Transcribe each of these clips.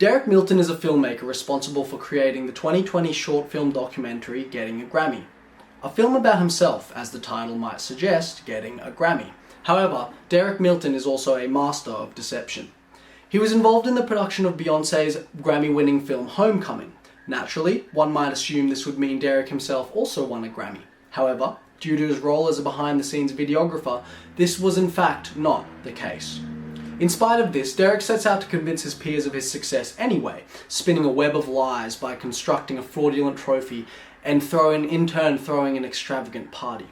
Derek Milton is a filmmaker responsible for creating the 2020 short film documentary Getting a Grammy. A film about himself, as the title might suggest, getting a Grammy. However, Derek Milton is also a master of deception. He was involved in the production of Beyoncé's Grammy-winning film Homecoming. Naturally, one might assume this would mean Derek himself also won a Grammy. However, due to his role as a behind-the-scenes videographer, this was in fact not the case. In spite of this, Derek sets out to convince his peers of his success anyway, spinning a web of lies by constructing a fraudulent trophy and in turn throwing an extravagant party.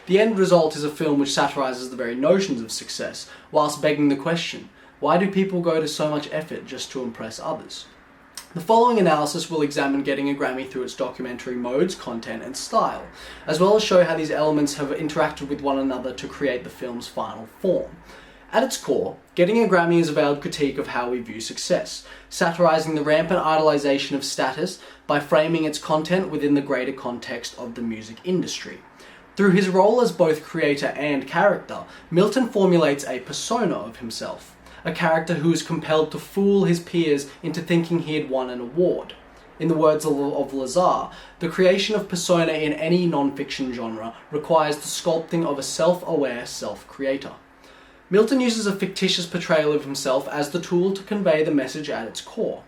The end result is a film which satirizes the very notions of success, whilst begging the question, why do people go to so much effort just to impress others? The following analysis will examine Getting a Grammy through its documentary modes, content and style, as well as show how these elements have interacted with one another to create the film's final form. At its core, Getting a Grammy is a veiled critique of how we view success, satirizing the rampant idolization of status by framing its content within the greater context of the music industry. Through his role as both creator and character, Milton formulates a persona of himself, a character who is compelled to fool his peers into thinking he had won an award. In the words of Lazar, the creation of persona in any non-fiction genre requires the sculpting of a self-aware self-creator. Milton uses a fictitious portrayal of himself as the tool to convey the message at its core.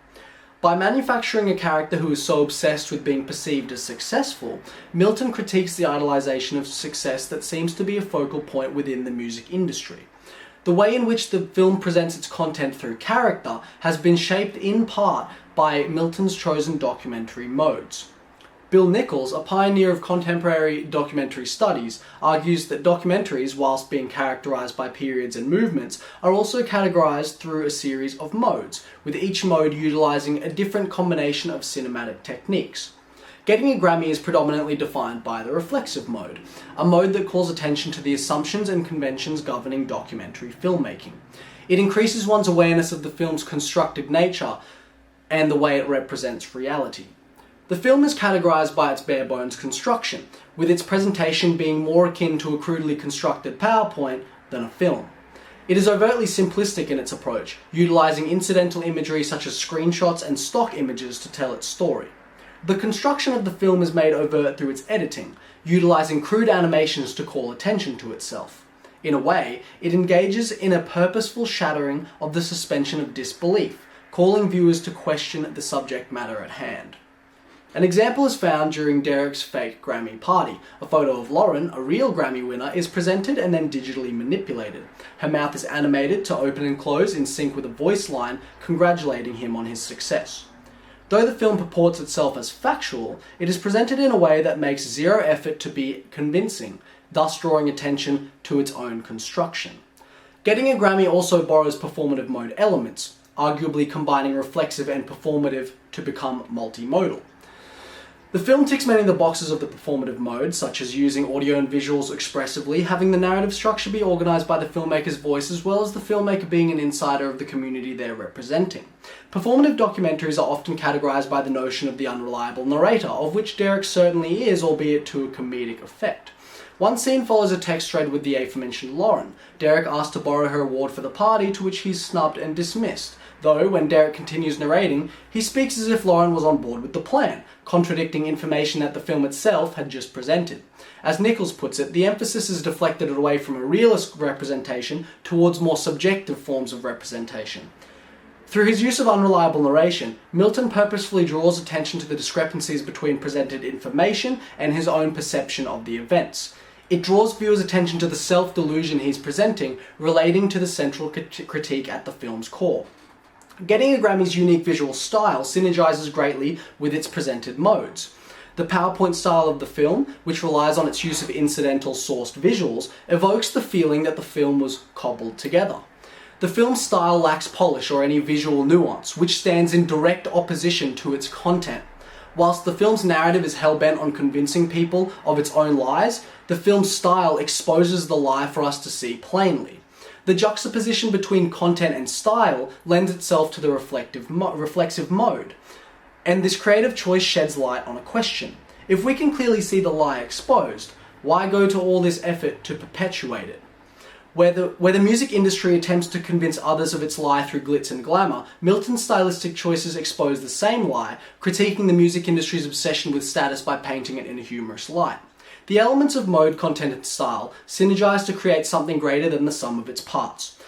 By manufacturing a character who is so obsessed with being perceived as successful, Milton critiques the idolization of success that seems to be a focal point within the music industry. The way in which the film presents its content through character has been shaped in part by Milton's chosen documentary modes. Bill Nichols, a pioneer of contemporary documentary studies, argues that documentaries, whilst being characterized by periods and movements, are also categorized through a series of modes, with each mode utilizing a different combination of cinematic techniques. Getting a Grammy is predominantly defined by the reflexive mode, a mode that calls attention to the assumptions and conventions governing documentary filmmaking. It increases one's awareness of the film's constructed nature and the way it represents reality. The film is categorized by its bare-bones construction, with its presentation being more akin to a crudely constructed PowerPoint than a film. It is overtly simplistic in its approach, utilizing incidental imagery such as screenshots and stock images to tell its story. The construction of the film is made overt through its editing, utilizing crude animations to call attention to itself. In a way, it engages in a purposeful shattering of the suspension of disbelief, calling viewers to question the subject matter at hand. An example is found during Derek's fake Grammy party. A photo of Lauren, a real Grammy winner, is presented and then digitally manipulated. Her mouth is animated to open and close in sync with a voice line congratulating him on his success. Though the film purports itself as factual, it is presented in a way that makes zero effort to be convincing, thus drawing attention to its own construction. Getting a Grammy also borrows performative mode elements, arguably combining reflexive and performative to become multimodal. The film ticks many of the boxes of the performative mode, such as using audio and visuals expressively, having the narrative structure be organized by the filmmaker's voice, as well as the filmmaker being an insider of the community they're representing. Performative documentaries are often categorized by the notion of the unreliable narrator, of which Derek certainly is, albeit to a comedic effect. One scene follows a text thread with the aforementioned Lauren. Derek asks to borrow her award for the party, to which he's snubbed and dismissed. Though, when Derek continues narrating, he speaks as if Lauren was on board with the plan, contradicting information that the film itself had just presented. As Nichols puts it, the emphasis is deflected away from a realist representation towards more subjective forms of representation. Through his use of unreliable narration, Milton purposefully draws attention to the discrepancies between presented information and his own perception of the events. It draws viewers' attention to the self-delusion he's presenting, relating to the central critique at the film's core. Getting a Grammy's unique visual style synergizes greatly with its presented modes. The PowerPoint style of the film, which relies on its use of incidental sourced visuals, evokes the feeling that the film was cobbled together. The film's style lacks polish or any visual nuance, which stands in direct opposition to its content. Whilst the film's narrative is hell-bent on convincing people of its own lies, the film's style exposes the lie for us to see plainly. The juxtaposition between content and style lends itself to the reflexive mode, and this creative choice sheds light on a question. If we can clearly see the lie exposed, why go to all this effort to perpetuate it? Where the music industry attempts to convince others of its lie through glitz and glamour, Milton's stylistic choices expose the same lie, critiquing the music industry's obsession with status by painting it in a humorous light. The elements of mode, content, and style synergize to create something greater than the sum of its parts.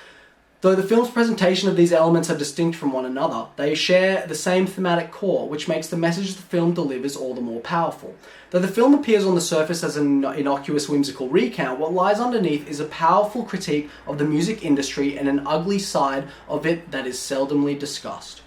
Though the film's presentation of these elements are distinct from one another, they share the same thematic core, which makes the message the film delivers all the more powerful. Though the film appears on the surface as an innocuous, whimsical recount, what lies underneath is a powerful critique of the music industry and an ugly side of it that is seldomly discussed.